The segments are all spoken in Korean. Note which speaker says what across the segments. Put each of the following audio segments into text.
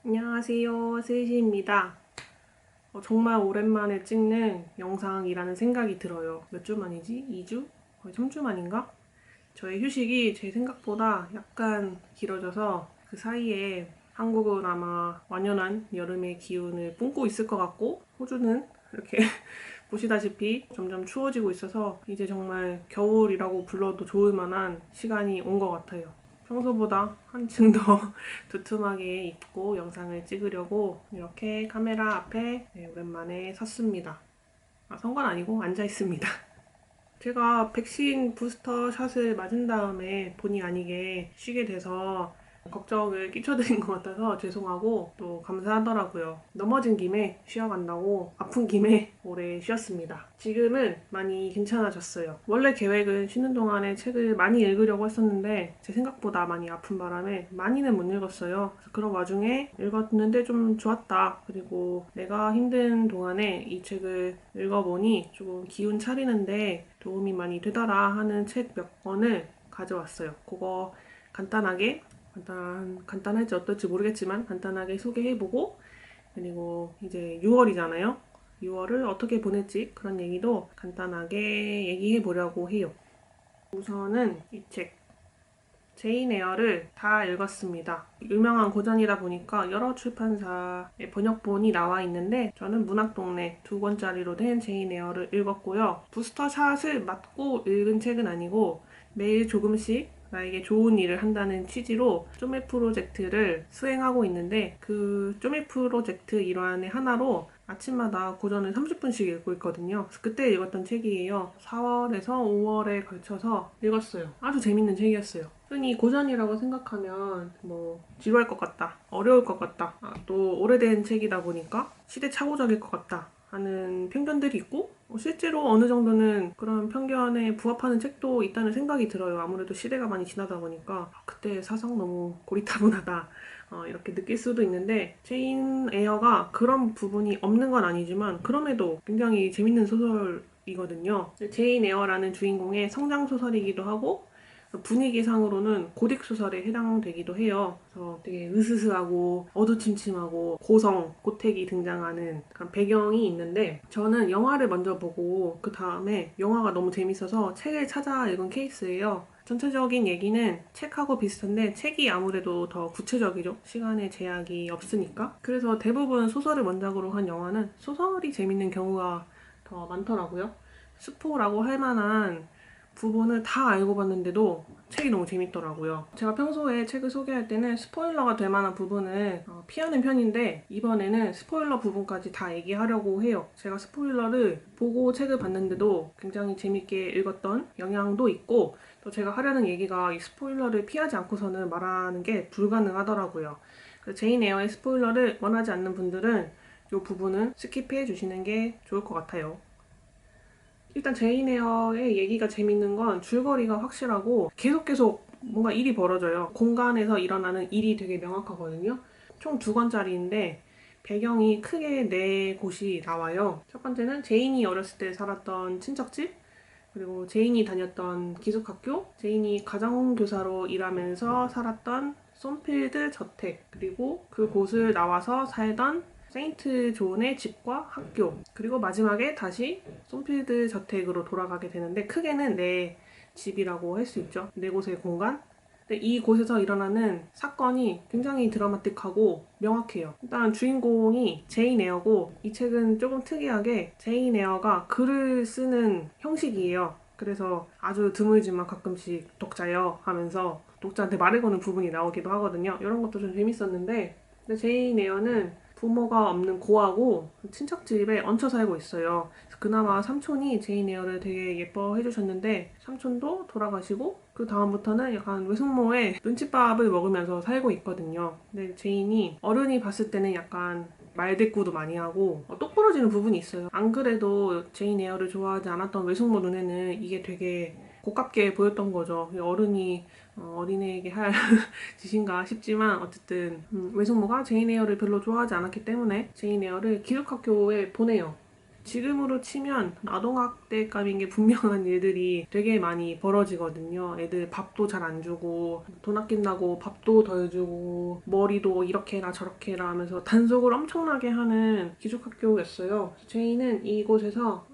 Speaker 1: 안녕하세요, 세이지입니다. 정말 오랜만에 찍는 영상이라는 생각이 들어요. 몇 주 만이지? 2주? 거의 3주 만인가? 저의 휴식이 제 생각보다 약간 길어져서 그 사이에 한국은 아마 완연한 여름의 기운을 뿜고 있을 것 같고, 호주는 이렇게 보시다시피 점점 추워지고 있어서 이제 정말 겨울이라고 불러도 좋을 만한 시간이 온 것 같아요. 평소보다 한층 더 두툼하게 입고 영상을 찍으려고 이렇게 카메라 앞에 오랜만에 섰습니다. 선 건 아니고 앉아 있습니다. 제가 백신 부스터 샷을 맞은 다음에 본의 아니게 쉬게 돼서 걱정을 끼쳐드린 것 같아서 죄송하고 또 감사하더라고요. 넘어진 김에 쉬어간다고 아픈 김에 오래 쉬었습니다. 지금은 많이 괜찮아졌어요. 원래 계획은 쉬는 동안에 책을 많이 읽으려고 했었는데 제 생각보다 많이 아픈 바람에 많이는 못 읽었어요. 그런 와중에 읽었는데 좀 좋았다. 그리고 내가 힘든 동안에 이 책을 읽어보니 조금 기운 차리는데 도움이 많이 되더라 하는 책 몇 권을 가져왔어요. 그거 간단할지 어떨지 모르겠지만 간단하게 소개해보고, 그리고 이제 6월이잖아요. 6월을 어떻게 보냈지? 그런 얘기도 간단하게 얘기해보려고 해요. 우선은 이 책, 제인 에어를 다 읽었습니다. 유명한 고전이다 보니까 여러 출판사의 번역본이 나와 있는데 저는 문학동네 2권짜리로 된 제인 에어를 읽었고요. 부스터 샷을 맞고 읽은 책은 아니고 매일 조금씩 나에게 좋은 일을 한다는 취지로 쪼매 프로젝트를 수행하고 있는데, 그 쪼매 프로젝트 일환의 하나로 아침마다 고전을 30분씩 읽고 있거든요. 그래서 그때 읽었던 책이에요. 4월에서 5월에 걸쳐서 읽었어요. 아주 재밌는 책이었어요. 흔히 고전이라고 생각하면 지루할 것 같다, 어려울 것 같다, 또 오래된 책이다 보니까 시대착오적일 것 같다 하는 편견들이 있고, 실제로 어느 정도는 그런 편견에 부합하는 책도 있다는 생각이 들어요. 아무래도 시대가 많이 지나다 보니까 그때 사상 너무 고리타분하다 이렇게 느낄 수도 있는데, 제인 에어가 그런 부분이 없는 건 아니지만 그럼에도 굉장히 재밌는 소설이거든요. 제인 에어라는 주인공의 성장 소설이기도 하고 분위기상으로는 고딕 소설에 해당되기도 해요. 그래서 되게 으스스하고 어두침침하고 고택이 등장하는 그런 배경이 있는데, 저는 영화를 먼저 보고 그 다음에 영화가 너무 재밌어서 책을 찾아 읽은 케이스예요. 전체적인 얘기는 책하고 비슷한데 책이 아무래도 더 구체적이죠. 시간의 제약이 없으니까. 그래서 대부분 소설을 원작으로 한 영화는 소설이 재밌는 경우가 더 많더라고요. 스포라고 할 만한 부분을 다 알고 봤는데도 책이 너무 재밌더라고요. 제가 평소에 책을 소개할 때는 스포일러가 될 만한 부분을 피하는 편인데, 이번에는 스포일러 부분까지 다 얘기하려고 해요. 제가 스포일러를 보고 책을 봤는데도 굉장히 재밌게 읽었던 영향도 있고, 또 제가 하려는 얘기가 이 스포일러를 피하지 않고서는 말하는 게 불가능하더라고요. 그래서 제인 에어의 스포일러를 원하지 않는 분들은 이 부분은 스킵해 주시는 게 좋을 것 같아요. 일단 제인 에어의 얘기가 재밌는 건 줄거리가 확실하고 계속 뭔가 일이 벌어져요. 공간에서 일어나는 일이 되게 명확하거든요. 총 2권짜리인데 배경이 크게 4곳이 나와요. 첫 번째는 제인이 어렸을 때 살았던 친척집, 그리고 제인이 다녔던 기숙학교, 제인이 가정교사로 일하면서 살았던 솜필드 저택, 그리고 그곳을 나와서 살던 세인트 존의 집과 학교, 그리고 마지막에 다시 솜필드 저택으로 돌아가게 되는데, 크게는 4집이라고 할 수 있죠. 4곳의 공간. 근데 이곳에서 일어나는 사건이 굉장히 드라마틱하고 명확해요. 일단 주인공이 제인 에어고, 이 책은 조금 특이하게 제인 에어가 글을 쓰는 형식이에요. 그래서 아주 드물지만 가끔씩 독자여 하면서 독자한테 말을 거는 부분이 나오기도 하거든요. 이런 것도 좀 재밌었는데, 근데 제인 에어는 부모가 없는 고아고 친척집에 얹혀 살고 있어요. 그나마 삼촌이 제인 에어를 되게 예뻐해 주셨는데 삼촌도 돌아가시고 그 다음부터는 약간 외숙모의 눈칫밥을 먹으면서 살고 있거든요. 근데 제인이 어른이 봤을 때는 약간 말대꾸도 많이 하고 똑부러지는 부분이 있어요. 안 그래도 제인 에어를 좋아하지 않았던 외숙모 눈에는 이게 되게 고깝게 보였던 거죠. 어른이 어린애에게 할 짓인가 싶지만, 어쨌든 외숙모가 제인 에어를 별로 좋아하지 않았기 때문에 제인 에어를 기숙학교에 보내요. 지금으로 치면 아동학대감인 게 분명한 일들이 되게 많이 벌어지거든요. 애들 밥도 잘 안 주고 돈 아낀다고 밥도 덜 주고 머리도 이렇게 해라 저렇게 해라 하면서 단속을 엄청나게 하는 기숙학교였어요. 저희는 이곳에서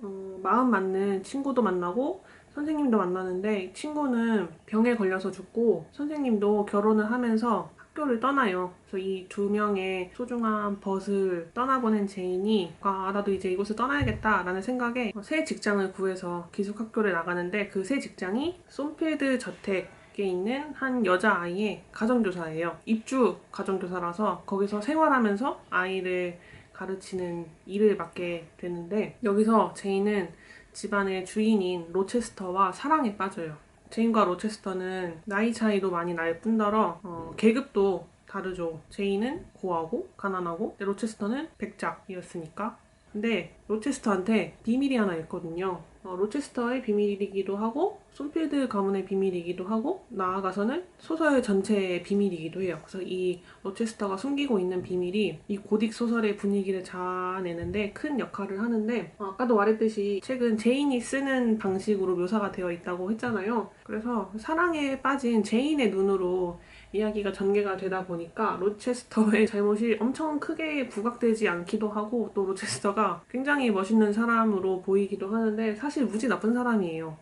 Speaker 1: 마음 맞는 친구도 만나고 선생님도 만나는데 친구는 병에 걸려서 죽고 선생님도 결혼을 하면서 학교를 떠나요. 그래서 이 두 명의 소중한 벗을 떠나보낸 제인이 나도 이제 이곳을 떠나야겠다라는 생각에 새 직장을 구해서 기숙학교를 나가는데 그 새 직장이 솜필드 저택에 있는 한 여자아이의 가정교사예요. 입주 가정교사라서 거기서 생활하면서 아이를 가르치는 일을 맡게 되는데 여기서 제인은 집안의 주인인 로체스터와 사랑에 빠져요. 제인과 로체스터는 나이 차이도 많이 날 뿐더러 계급도 다르죠. 제인은 고하고 가난하고 로체스터는 백작이었으니까. 근데 로체스터한테 비밀이 하나 있거든요. 로체스터의 비밀이기도 하고 솜필드 가문의 비밀이기도 하고 나아가서는 소설 전체의 비밀이기도 해요. 그래서 이 로체스터가 숨기고 있는 비밀이 이 고딕 소설의 분위기를 자아내는데 큰 역할을 하는데 아까도 말했듯이 책은 제인이 쓰는 방식으로 묘사가 되어 있다고 했잖아요. 그래서 사랑에 빠진 제인의 눈으로 이야기가 전개가 되다 보니까 로체스터의 잘못이 엄청 크게 부각되지 않기도 하고 또 로체스터가 굉장히 멋있는 사람으로 보이기도 하는데 사실 무지 나쁜 사람이에요.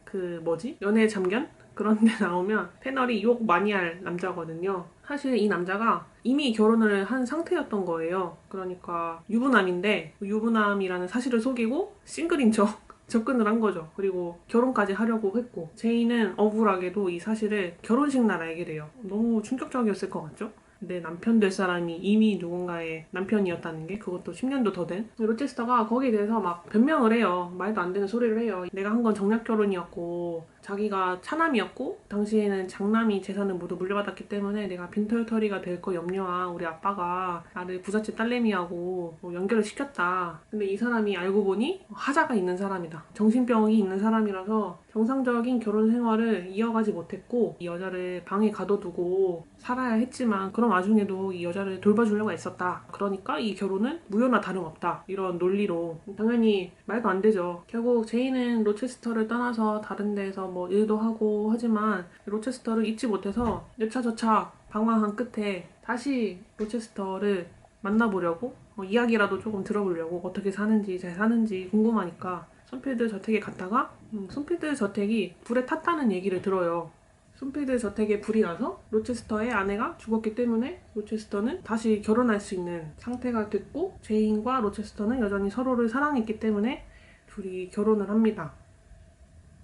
Speaker 1: 연애 참견? 그런 데 나오면 패널이 욕 많이 할 남자거든요. 사실 이 남자가 이미 결혼을 한 상태였던 거예요. 그러니까 유부남인데 유부남이라는 사실을 속이고 싱글인 척 접근을 한 거죠. 그리고 결혼까지 하려고 했고 제인은 억울하게도 이 사실을 결혼식 날 알게 돼요. 너무 충격적이었을 것 같죠? 내 남편 될 사람이 이미 누군가의 남편이었다는 게 그것도 10년도 더 된 로체스터가 거기에 대해서 막 변명을 해요. 말도 안 되는 소리를 해요. 내가 한 건 정략 결혼이었고 자기가 차남이었고 당시에는 장남이 재산을 모두 물려받았기 때문에 내가 빈털터리가 될 거 염려와 우리 아빠가 나를 부잣집 딸내미하고 연결을 시켰다. 근데 이 사람이 알고 보니 하자가 있는 사람이다. 정신병이 있는 사람이라서 정상적인 결혼 생활을 이어가지 못했고 이 여자를 방에 가둬두고 살아야 했지만 그런 와중에도 이 여자를 돌봐주려고 애썼다. 그러니까 이 결혼은 무효나 다름없다. 이런 논리로 당연히 말도 안 되죠. 결국 제인은 로체스터를 떠나서 다른 데에서 뭐 일도 하고 하지만 로체스터를 잊지 못해서 여차저차 방황한 끝에 다시 로체스터를 만나보려고 이야기라도 조금 들어보려고 어떻게 사는지 잘 사는지 궁금하니까 솜필드 저택에 갔다가 솜필드 저택이 불에 탔다는 얘기를 들어요. 솜필드 저택에 불이 나서 로체스터의 아내가 죽었기 때문에 로체스터는 다시 결혼할 수 있는 상태가 됐고 제인과 로체스터는 여전히 서로를 사랑했기 때문에 둘이 결혼을 합니다.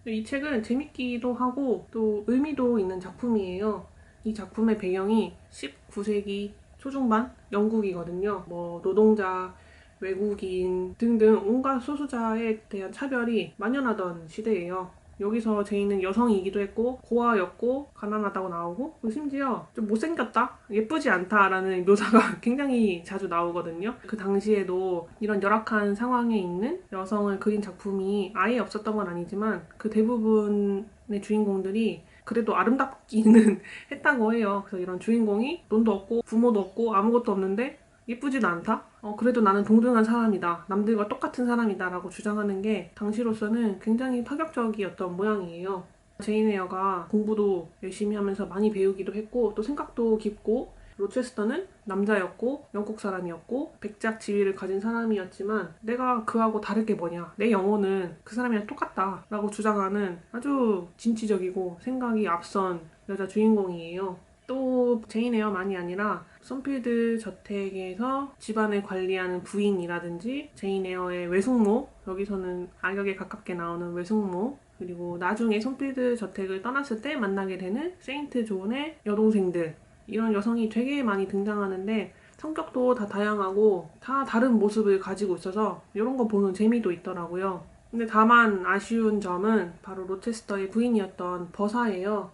Speaker 1: 이 책은 재밌기도 하고 또 의미도 있는 작품이에요. 이 작품의 배경이 19세기 초중반 영국이거든요. 노동자, 외국인 등등 온갖 소수자에 대한 차별이 만연하던 시대예요. 여기서 제인은 여성이기도 했고 고아였고 가난하다고 나오고 심지어 좀 못생겼다? 예쁘지 않다라는 묘사가 굉장히 자주 나오거든요. 그 당시에도 이런 열악한 상황에 있는 여성을 그린 작품이 아예 없었던 건 아니지만 그 대부분의 주인공들이 그래도 아름답기는 했다고 해요. 그래서 이런 주인공이 돈도 없고 부모도 없고 아무것도 없는데 예쁘지도 않다? 그래도 나는 동등한 사람이다. 남들과 똑같은 사람이다. 라고 주장하는 게 당시로서는 굉장히 파격적이었던 모양이에요. 제인 에어가 공부도 열심히 하면서 많이 배우기도 했고 또 생각도 깊고 로체스터는 남자였고 영국 사람이었고 백작 지위를 가진 사람이었지만 내가 그하고 다를 게 뭐냐. 내 영혼은 그 사람이랑 똑같다. 라고 주장하는 아주 진취적이고 생각이 앞선 여자 주인공이에요. 또 제인 에어만이 아니라 솜필드 저택에서 집안을 관리하는 부인이라든지 제인 에어의 외숙모, 여기서는 악역에 가깝게 나오는 외숙모, 그리고 나중에 솜필드 저택을 떠났을 때 만나게 되는 세인트 존의 여동생들, 이런 여성이 되게 많이 등장하는데 성격도 다 다양하고 다 다른 모습을 가지고 있어서 이런 거 보는 재미도 있더라고요. 근데 다만 아쉬운 점은 바로 로체스터의 부인이었던 버사예요.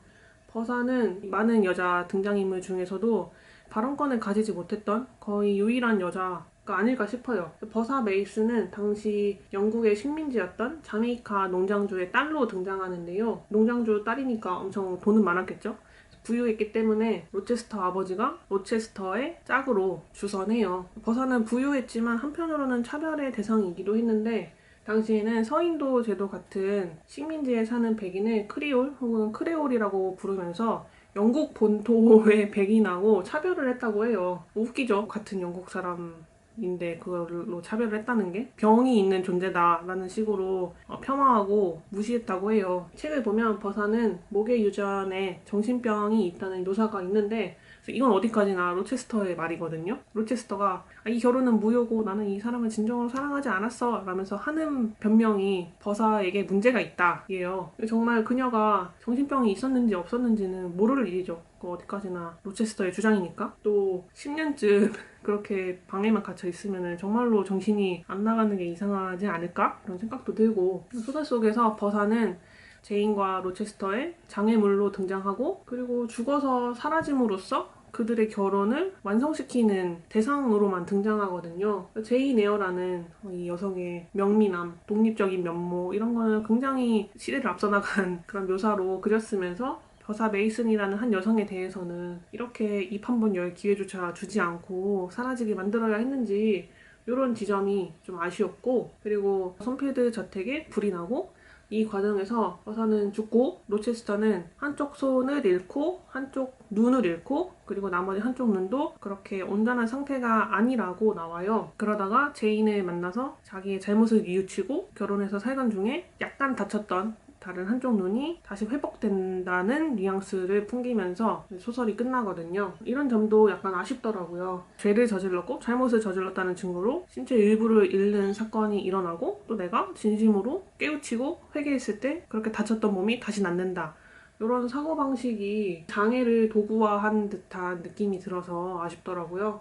Speaker 1: 버사는 많은 여자 등장인물 중에서도 발언권을 가지지 못했던 거의 유일한 여자가 아닐까 싶어요. 버사 메이스는 당시 영국의 식민지였던 자메이카 농장주의 딸로 등장하는데요. 농장주 딸이니까 엄청 돈은 많았겠죠? 부유했기 때문에 로체스터 아버지가 로체스터의 짝으로 주선해요. 버사는 부유했지만 한편으로는 차별의 대상이기도 했는데 당시에는 서인도 제도 같은 식민지에 사는 백인을 크리올 혹은 크레올이라고 부르면서 영국 본토의 백인하고 차별을 했다고 해요. 웃기죠? 같은 영국 사람인데 그걸로 차별을 했다는 게 병이 있는 존재다라는 식으로 폄하하고 무시했다고 해요. 책을 보면 버사는 목의 유전에 정신병이 있다는 묘사가 있는데 이건 어디까지나 로체스터의 말이거든요. 로체스터가 이 결혼은 무효고 나는 이 사람을 진정으로 사랑하지 않았어 라면서 하는 변명이 버사에게 문제가 있다 예요. 정말 그녀가 정신병이 있었는지 없었는지는 모를 일이죠. 어디까지나 로체스터의 주장이니까. 또 10년쯤 그렇게 방에만 갇혀 있으면 정말로 정신이 안 나가는 게 이상하지 않을까? 그런 생각도 들고, 소설 속에서 버사는 제인과 로체스터의 장애물로 등장하고, 그리고 죽어서 사라짐으로써 그들의 결혼을 완성시키는 대상으로만 등장하거든요. 제인 에어라는 이 여성의 명미남, 독립적인 면모 이런 거는 굉장히 시대를 앞서 나간 그런 묘사로 그렸으면서 버사 메이슨이라는 한 여성에 대해서는 이렇게 입 한 번 열 기회조차 주지 않고 사라지게 만들어야 했는지 이런 지점이 좀 아쉬웠고, 그리고 손필드 저택에 불이 나고 이 과정에서 버사는 죽고 로체스터는 한쪽 손을 잃고 한쪽 눈을 잃고 그리고 나머지 한쪽 눈도 그렇게 온전한 상태가 아니라고 나와요. 그러다가 제인을 만나서 자기의 잘못을 뉘우치고 결혼해서 살던 중에 약간 다쳤던 다른 한쪽 눈이 다시 회복된다는 뉘앙스를 풍기면서 소설이 끝나거든요. 이런 점도 약간 아쉽더라고요. 죄를 저질렀고 잘못을 저질렀다는 증거로 신체 일부를 잃는 사건이 일어나고 또 내가 진심으로 깨우치고 회개했을 때 그렇게 다쳤던 몸이 다시 낫는다. 이런 사고방식이 장애를 도구화한 듯한 느낌이 들어서 아쉽더라고요.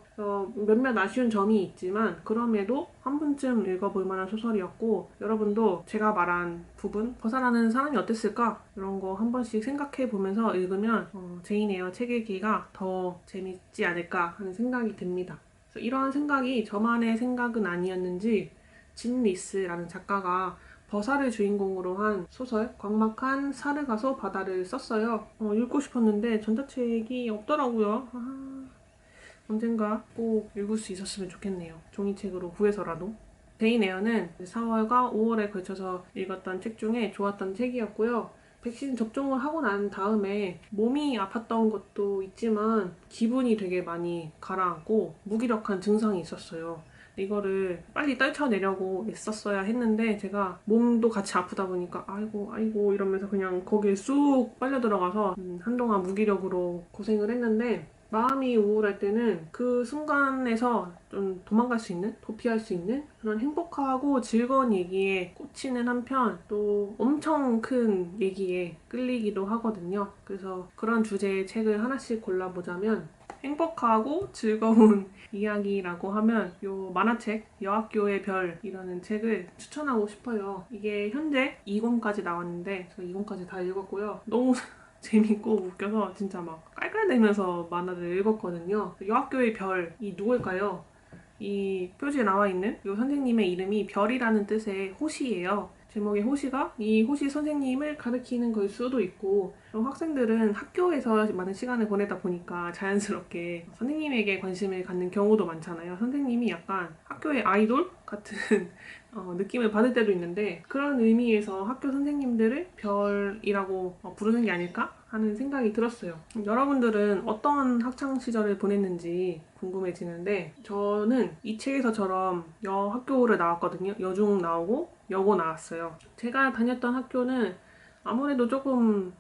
Speaker 1: 몇몇 아쉬운 점이 있지만 그럼에도 한 번쯤 읽어볼 만한 소설이었고, 여러분도 제가 말한 부분, 버사라는 사람이 어땠을까? 이런 거 한 번씩 생각해 보면서 읽으면 제인 에어 책 읽기가 더 재밌지 않을까 하는 생각이 듭니다. 그래서 이러한 생각이 저만의 생각은 아니었는지 진 리스라는 작가가 버사를 주인공으로 한 소설 광막한 사르가소 바다를 썼어요. 읽고 싶었는데 전자책이 없더라고요. 언젠가 꼭 읽을 수 있었으면 좋겠네요. 종이책으로 구해서라도. 제인 에어는 4월과 5월에 걸쳐서 읽었던 책 중에 좋았던 책이었고요. 백신 접종을 하고 난 다음에 몸이 아팠던 것도 있지만 기분이 되게 많이 가라앉고 무기력한 증상이 있었어요. 이거를 빨리 떨쳐내려고 애썼어야 했는데 제가 몸도 같이 아프다 보니까 아이고 이러면서 그냥 거기에 쑥 빨려 들어가서 한동안 무기력으로 고생을 했는데, 마음이 우울할 때는 그 순간에서 좀 도망갈 수 있는, 도피할 수 있는 그런 행복하고 즐거운 얘기에 꽂히는 한편 또 엄청 큰 얘기에 끌리기도 하거든요. 그래서 그런 주제의 책을 하나씩 골라보자면 행복하고 즐거운 이야기라고 하면 요 만화책 여학교의 별이라는 책을 추천하고 싶어요. 이게 현재 2권까지 나왔는데 저 2권까지 다 읽었고요. 너무 재밌고 웃겨서 진짜 막 깔깔대면서 만화를 읽었거든요. 여학교의 별이 누굴까요? 이 표지에 나와 있는 이 선생님의 이름이 별이라는 뜻의 호시예요. 제목의 호시가 이 호시 선생님을 가리키는 걸 수도 있고, 학생들은 학교에서 많은 시간을 보내다 보니까 자연스럽게 선생님에게 관심을 갖는 경우도 많잖아요. 선생님이 약간 학교의 아이돌 같은 느낌을 받을 때도 있는데, 그런 의미에서 학교 선생님들을 별이라고 부르는 게 아닐까 하는 생각이 들었어요. 여러분들은 어떤 학창시절을 보냈는지 궁금해지는데, 저는 이 책에서처럼 여학교를 나왔거든요. 여중 나오고 여고 나왔어요. 제가 다녔던 학교는 아무래도 조금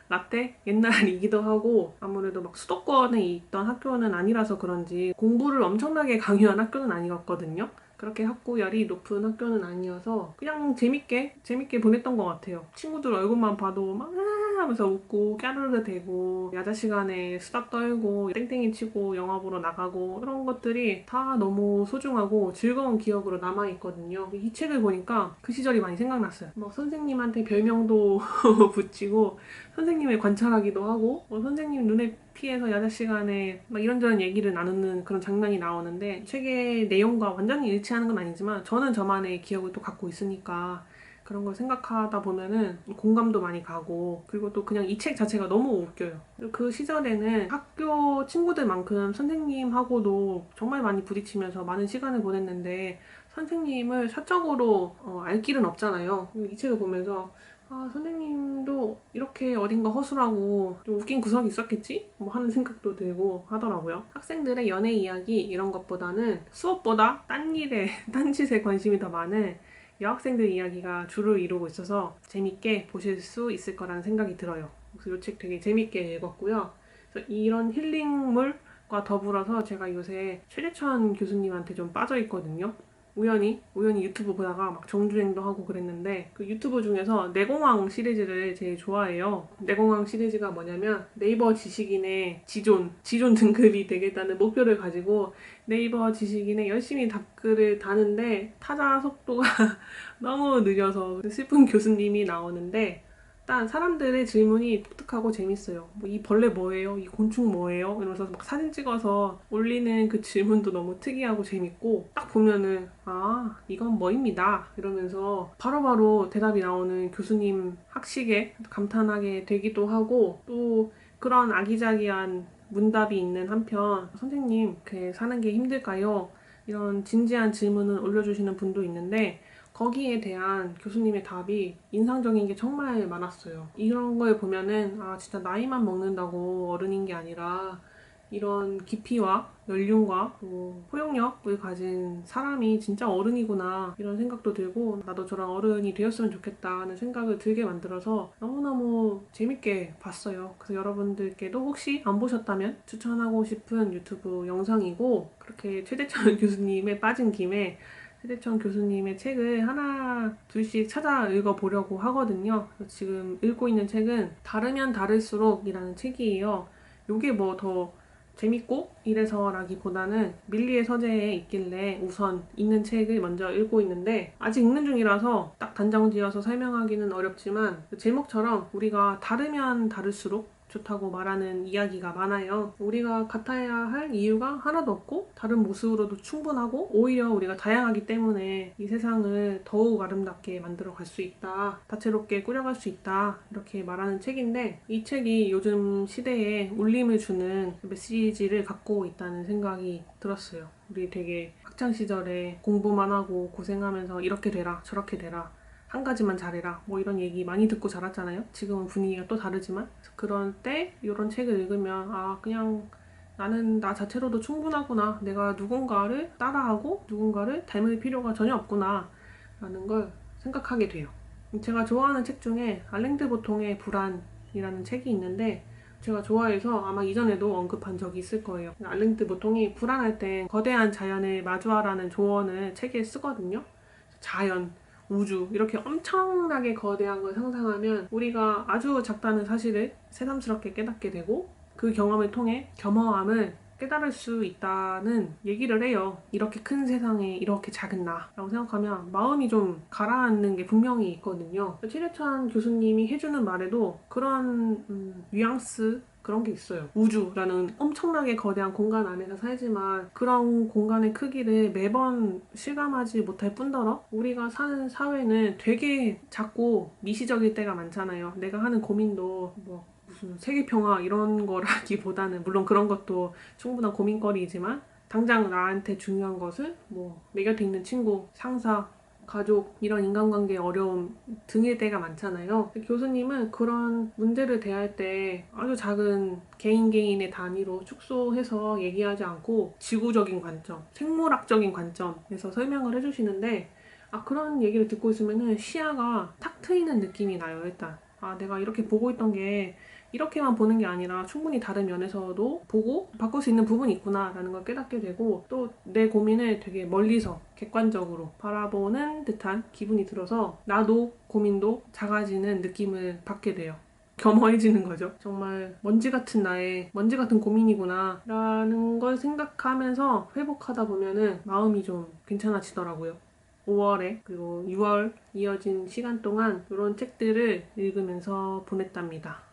Speaker 1: 라떼? 옛날이기도 하고 아무래도 막 수도권에 있던 학교는 아니라서 그런지 공부를 엄청나게 강요한 학교는 아니었거든요. 그렇게 학구열이 높은 학교는 아니어서 그냥 재밌게 보냈던 것 같아요. 친구들 얼굴만 봐도 막 하면서 웃고 까르르 대고 야자 시간에 수다 떨고 땡땡이 치고 영화 보러 나가고 이런 것들이 다 너무 소중하고 즐거운 기억으로 남아있거든요. 이 책을 보니까 그 시절이 많이 생각났어요. 막 선생님한테 별명도 붙이고 선생님을 관찰하기도 하고 선생님 눈에 피해서 야자 시간에 막 이런저런 얘기를 나누는 그런 장면이 나오는데, 책의 내용과 완전히 일치하는 건 아니지만 저는 저만의 기억을 또 갖고 있으니까 그런 걸 생각하다 보면은 공감도 많이 가고, 그리고 또 그냥 이 책 자체가 너무 웃겨요. 그 시절에는 학교 친구들만큼 선생님하고도 정말 많이 부딪히면서 많은 시간을 보냈는데, 선생님을 사적으로 알 길은 없잖아요. 이 책을 보면서 아, 선생님도 이렇게 어딘가 허술하고 좀 웃긴 구석이 있었겠지? 뭐 하는 생각도 들고 하더라고요. 학생들의 연애 이야기 이런 것보다는 수업보다 딴 일에, 딴 짓에 관심이 더 많은 여학생들 이야기가 주를 이루고 있어서 재밌게 보실 수 있을 거라는 생각이 들어요. 그래서 이 책 되게 재밌게 읽었고요. 그래서 이런 힐링물과 더불어서 제가 요새 최재천 교수님한테 좀 빠져 있거든요. 우연히 유튜브 보다가 막 정주행도 하고 그랬는데 그 유튜브 중에서 내공왕 시리즈를 제일 좋아해요. 내공왕 시리즈가 뭐냐면 네이버 지식인의 지존 등급이 되겠다는 목표를 가지고 네이버 지식인에 열심히 답글을 다는데 타자 속도가 너무 느려서 슬픈 교수님이 나오는데 일단 사람들의 질문이 독특하고 재밌어요. 뭐 이 벌레 뭐예요? 이 곤충 뭐예요? 이러면서 막 사진 찍어서 올리는 그 질문도 너무 특이하고 재밌고 딱 보면은 아 이건 뭐입니다 이러면서 바로바로 대답이 나오는 교수님 학식에 감탄하게 되기도 하고 또 그런 아기자기한 문답이 있는 한편 선생님 그 사는 게 힘들까요? 이런 진지한 질문을 올려주시는 분도 있는데 거기에 대한 교수님의 답이 인상적인 게 정말 많았어요. 이런 걸 보면은 아 진짜 나이만 먹는다고 어른인 게 아니라 이런 깊이와 연륜과 또 포용력을 가진 사람이 진짜 어른이구나 이런 생각도 들고 나도 저런 어른이 되었으면 좋겠다 하는 생각을 들게 만들어서 너무너무 재밌게 봤어요. 그래서 여러분들께도 혹시 안 보셨다면 추천하고 싶은 유튜브 영상이고 그렇게 최대천 교수님에 빠진 김에 최대천 교수님의 책을 하나 둘씩 찾아 읽어보려고 하거든요. 지금 읽고 있는 책은 다르면 다를수록 이라는 책이에요. 이게 뭐 더 재밌고 이래서라기보다는 밀리의 서재에 있길래 우선 있는 책을 먼저 읽고 있는데 아직 읽는 중이라서 딱 단정 지어서 설명하기는 어렵지만 제목처럼 우리가 다르면 다를수록 좋다고 말하는 이야기가 많아요. 우리가 같아야 할 이유가 하나도 없고 다른 모습으로도 충분하고 오히려 우리가 다양하기 때문에 이 세상을 더욱 아름답게 만들어 갈 수 있다. 다채롭게 꾸려갈 수 있다. 이렇게 말하는 책인데 이 책이 요즘 시대에 울림을 주는 메시지를 갖고 있다는 생각이 들었어요. 우리 되게 학창시절에 공부만 하고 고생하면서 이렇게 되라 저렇게 되라 한 가지만 잘해라 뭐 이런 얘기 많이 듣고 자랐잖아요. 지금은 분위기가 또 다르지만 그럴 때 이런 책을 읽으면 아 그냥 나는 나 자체로도 충분하구나. 내가 누군가를 따라하고 누군가를 닮을 필요가 전혀 없구나 라는 걸 생각하게 돼요. 제가 좋아하는 책 중에 알랭드 보통의 불안이라는 책이 있는데 제가 좋아해서 아마 이전에도 언급한 적이 있을 거예요. 알랭드 보통이 불안할 땐 거대한 자연을 마주하라는 조언을 책에 쓰거든요. 자연 우주 이렇게 엄청나게 거대한 걸 상상하면 우리가 아주 작다는 사실을 새삼스럽게 깨닫게 되고 그 경험을 통해 겸허함을 깨달을 수 있다는 얘기를 해요. 이렇게 큰 세상에 이렇게 작은 나라고 생각하면 마음이 좀 가라앉는 게 분명히 있거든요. 최대천 교수님이 해주는 말에도 그런 뉘앙스 그런 게 있어요. 우주라는 엄청나게 거대한 공간 안에서 살지만 그런 공간의 크기를 매번 실감하지 못할 뿐더러 우리가 사는 사회는 되게 작고 미시적일 때가 많잖아요. 내가 하는 고민도 뭐 무슨 세계평화 이런 거라기보다는 물론 그런 것도 충분한 고민거리이지만 당장 나한테 중요한 것은 뭐 내 곁에 있는 친구, 상사, 가족 이런 인간관계의 어려움 등일 때가 많잖아요. 교수님은 그런 문제를 대할 때 아주 작은 개인의 단위로 축소해서 얘기하지 않고 지구적인 관점, 생물학적인 관점에서 설명을 해주시는데 그런 얘기를 듣고 있으면 시야가 탁 트이는 느낌이 나요. 일단 내가 이렇게 보고 있던 게 이렇게만 보는 게 아니라 충분히 다른 면에서도 보고 바꿀 수 있는 부분이 있구나 라는 걸 깨닫게 되고 또 내 고민을 되게 멀리서 객관적으로 바라보는 듯한 기분이 들어서 나도 고민도 작아지는 느낌을 받게 돼요. 겸허해지는 거죠. 정말 먼지 같은 나의 먼지 같은 고민이구나 라는 걸 생각하면서 회복하다 보면은 마음이 좀 괜찮아지더라고요. 5월에 그리고 6월 이어진 시간 동안 이런 책들을 읽으면서 보냈답니다.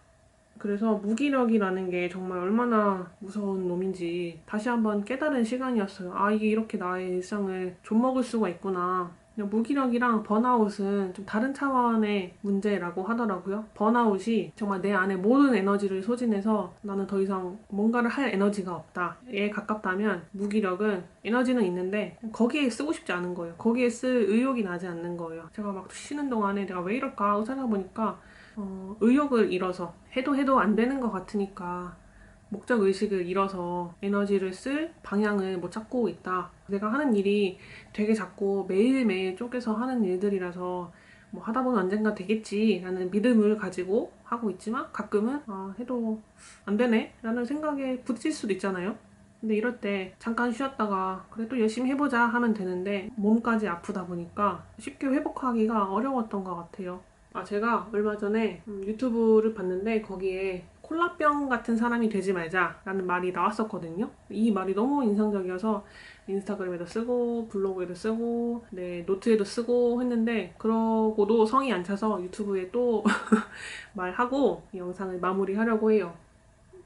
Speaker 1: 그래서 무기력이라는 게 정말 얼마나 무서운 놈인지 다시 한번 깨달은 시간이었어요. 이게 이렇게 나의 일상을 좀먹을 수가 있구나. 무기력이랑 번아웃은 좀 다른 차원의 문제라고 하더라고요. 번아웃이 정말 내 안에 모든 에너지를 소진해서 나는 더 이상 뭔가를 할 에너지가 없다. 에 가깝다면 무기력은 에너지는 있는데 거기에 쓰고 싶지 않은 거예요. 거기에 쓸 의욕이 나지 않는 거예요. 제가 막 쉬는 동안에 내가 왜 이럴까 하고 찾아보니까 의욕을 잃어서 해도 안 되는 것 같으니까 목적의식을 잃어서 에너지를 쓸 방향을 못 찾고 있다. 내가 하는 일이 되게 자꾸 매일매일 쪼개서 하는 일들이라서 뭐 하다 보면 언젠가 되겠지라는 믿음을 가지고 하고 있지만 가끔은 해도 안 되네 라는 생각에 부딪힐 수도 있잖아요. 근데 이럴 때 잠깐 쉬었다가 그래 또 열심히 해보자 하면 되는데 몸까지 아프다 보니까 쉽게 회복하기가 어려웠던 것 같아요. 제가 얼마 전에 유튜브를 봤는데 거기에 콜라병 같은 사람이 되지 말자라는 말이 나왔었거든요. 이 말이 너무 인상적이어서 인스타그램에도 쓰고 블로그에도 쓰고 노트에도 쓰고 했는데 그러고도 성이 안 차서 유튜브에 또 말하고 이 영상을 마무리하려고 해요.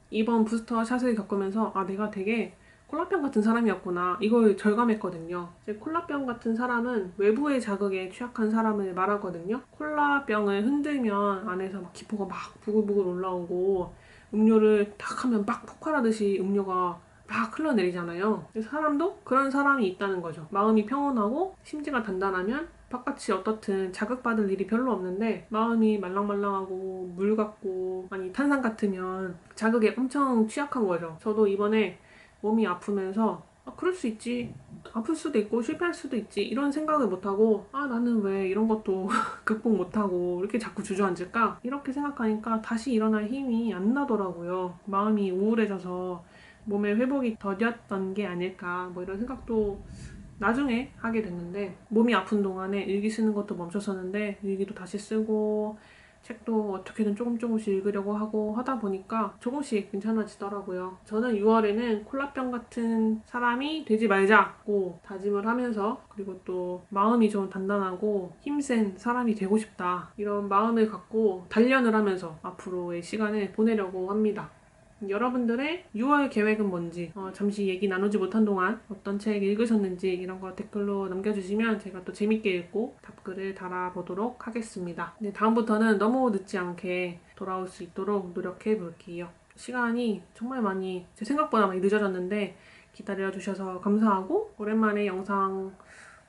Speaker 1: 이번 부스터 샷을 겪으면서 내가 되게 콜라병 같은 사람이었구나 이걸 절감했거든요. 콜라병 같은 사람은 외부의 자극에 취약한 사람을 말하거든요. 콜라병을 흔들면 안에서 막 기포가 막 부글부글 올라오고 음료를 탁 하면 막 폭발하듯이 음료가 막 흘러내리잖아요. 사람도 그런 사람이 있다는 거죠. 마음이 평온하고 심지가 단단하면 바깥이 어떻든 자극받을 일이 별로 없는데 마음이 말랑말랑하고 물 같고 아니 탄산 같으면 자극에 엄청 취약한 거죠. 저도 이번에 몸이 아프면서 그럴 수 있지. 아플 수도 있고 실패할 수도 있지. 이런 생각을 못하고 나는 왜 이런 것도 극복 못하고 이렇게 자꾸 주저앉을까? 이렇게 생각하니까 다시 일어날 힘이 안 나더라고요. 마음이 우울해져서 몸의 회복이 더뎠던 게 아닐까 뭐 이런 생각도 나중에 하게 됐는데 몸이 아픈 동안에 일기 쓰는 것도 멈췄었는데 일기도 다시 쓰고 책도 어떻게든 조금씩 읽으려고 하고 하다 보니까 조금씩 괜찮아지더라고요. 저는 6월에는 콜라병 같은 사람이 되지 말자고 다짐을 하면서 그리고 또 마음이 좀 단단하고 힘센 사람이 되고 싶다 이런 마음을 갖고 단련을 하면서 앞으로의 시간을 보내려고 합니다. 여러분들의 6월 계획은 뭔지 잠시 얘기 나누지 못한 동안 어떤 책 읽으셨는지 이런 거 댓글로 남겨주시면 제가 또 재밌게 읽고 답글을 달아보도록 하겠습니다. 다음부터는 너무 늦지 않게 돌아올 수 있도록 노력해 볼게요. 시간이 정말 많이 제 생각보다 많이 늦어졌는데 기다려주셔서 감사하고 오랜만에 영상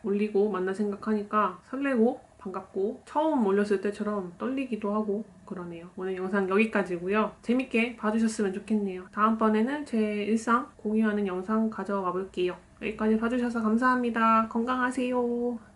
Speaker 1: 올리고 만나 생각하니까 설레고 반갑고 처음 올렸을 때처럼 떨리기도 하고 그러네요. 오늘 영상 여기까지고요. 재밌게 봐주셨으면 좋겠네요. 다음번에는 제 일상 공유하는 영상 가져와 볼게요. 여기까지 봐주셔서 감사합니다. 건강하세요.